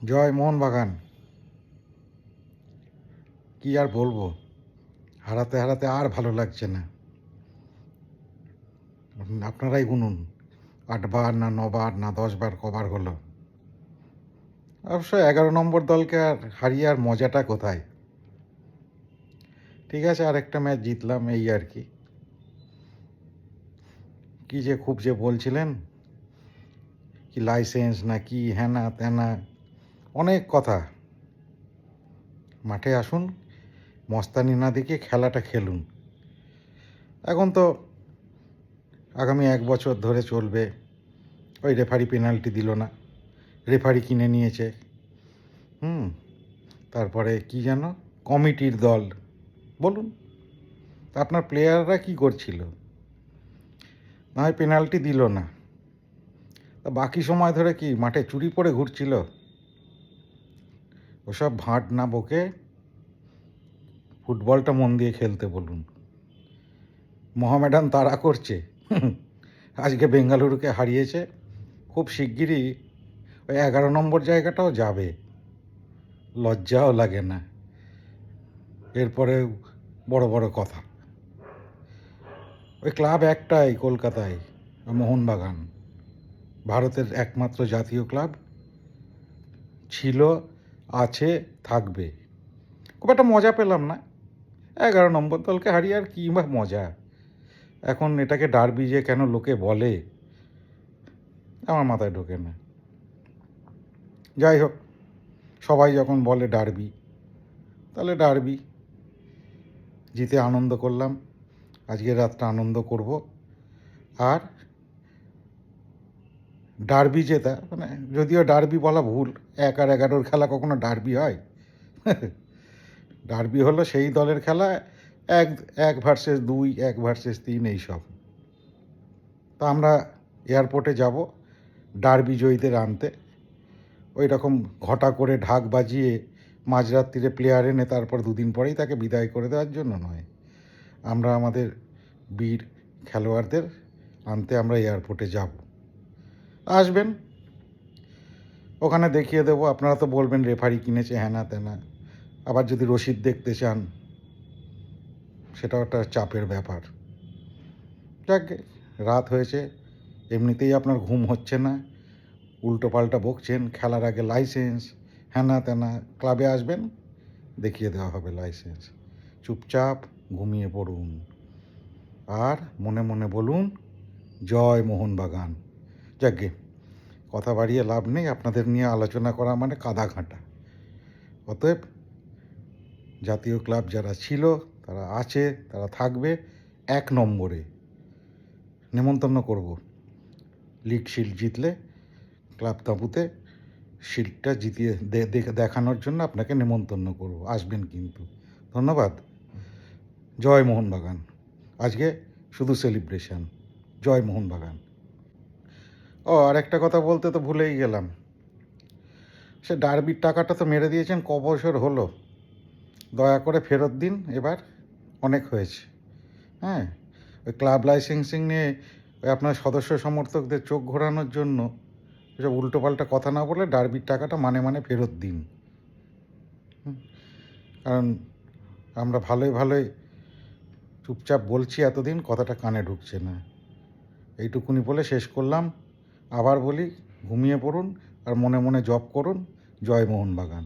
জয় মোহনবাগান। কি আর বলবো, হারাতে হারাতে আর ভালো লাগছে না। আপনারাই গুনুন, 8 বার না 9 বার না 10 বার কবার হলো। অবশ্য 11 নম্বর দলকে আর হারিয়ে আর মজাটা কোথায়। ঠিক আছে, আর একটা ম্যাচ জিতলাম, এই আর কি। কি যে খুব যে বলছিলেন কি লাইসেন্স না কি হ্যানা ত্যানা, অনেক কথা। মাঠে আসুন, মস্তানি না দেখে খেলাটা খেলুন। এখন তো আগামী 1 বছর ধরে চলবে ওই রেফারি পেনাল্টি দিল না, রেফারি কিনে নিয়েছে। তারপরে কি যেন কমিটির দল, বলুন আপনার প্লেয়াররা কি করছিল? না হয় পেনাল্টি দিল না, তা বাকি সময় ধরে কি মাঠে চুরি পরে ঘুরছিল? ওসব ভাঁট না বকে ফুটবলটা মন দিয়ে খেলতে বলুন। মোহামেডান তাড়া করছে, আজকে বেঙ্গালুরুকে হারিয়েছে, খুব শিগগিরই ওই 11 নম্বর জায়গাটাও যাবে। লজ্জাও লাগে না, এরপরে বড় বড় কথা। ওই ক্লাব একটাই কলকাতায়, মোহনবাগান, ভারতের একমাত্র জাতীয় ক্লাব, ছিল, আছে, থাকবে। খুব একটা মজা পেলাম না, 11 নম্বর দলকে হারিয়ে আর কী বা মজা। এখন এটাকে ডার্বি যে কেন লোকে বলে আমার মাথায় ঢোকে না। যাই হোক, সবাই যখন বলে ডার্বি, তাহলে ডার্বি। জিতে আনন্দ করলাম, আজকের রাতটা আনন্দ করব। আর ডার্বি জেতা মানে, যদিও ডার্বি বলা ভুল, 1 আর 11-র খেলা কখনো ডার্বি হয়? ডার্বি হলো সেই দলের খেলা, 1 ভার্সেস 2, 1 ভার্সেস 3, এইসব। তা আমরা এয়ারপোর্টে যাব ডার্বি জয়ীদের আনতে। ওই রকম ঘটা করে ঢাক বাজিয়ে মাঝরাত্রিরে প্লেয়ার এনে তারপর 2 দিন পরেই তাকে বিদায় করে দেওয়ার জন্য নয়। আমরা আমাদের বীর খেলোয়াড়দের আনতে আমরা এয়ারপোর্টে যাব। আসবেন, ওখানে দেখিয়ে দেবো। আপনারা তো বলবেন রেফারি কিনেছে হ্যানা ত্যানা, আবার যদি রসিদ দেখতে চান সেটাও একটা চাপের ব্যাপার। যাক, রাত হয়েছে, এমনিতেই আপনার ঘুম হচ্ছে না, উল্টো পাল্টা বকছেন, খেলার আগে লাইসেন্স হ্যানা ত্যানা। ক্লাবে আসবেন, দেখিয়ে দেওয়া হবে লাইসেন্স। চুপচাপ ঘুমিয়ে পড়ুন আর মনে মনে বলুন জয় মোহনবাগান। যাকগে, কথা বাড়িয়ে লাভ নেই, আপনাদের নিয়ে আলোচনা করা মানে কাদা ঘাঁটা। অতএব জাতীয় ক্লাব যারা ছিল, তারা আছে, তারা থাকবে। 1 নম্বরে নেমন্তন্ন করব, লিগ শিল্ড জিতলে ক্লাব তাঁবুতে শিল্ডটা জিতিয়ে দেখানোর জন্য আপনাকে নেমন্তন্ন করব, আসবেন কিন্তু। ধন্যবাদ। জয় মোহনবাগান। আজকে শুধু সেলিব্রেশন। জয় মোহনবাগান। ও, আর একটা কথা বলতে তো ভুলেই গেলাম, সে ডার্বির টাকাটা তো মেরে দিয়েছেন, ক বছর হলো, দয়া করে ফেরত দিন এবার, অনেক হয়েছে। হ্যাঁ, ওই ক্লাব লাইসেন্সিং নিয়ে ওই আপনার সদস্য সমর্থকদের চোখ ঘোরানোর জন্য এসব উল্টোপাল্টা কথা না বলে ডার্বির টাকাটা মানে ফেরত দিন। কারণ আমরা ভালোই ভালোই চুপচাপ বলছি এতদিন, কথাটা কানে ঢুকছে না। এইটুকুনি বলে শেষ করলাম। আবার বলি, ঘুমিয়ে পড়ুন আর মনে মনে জপ করুন জয় মোহনবাগান।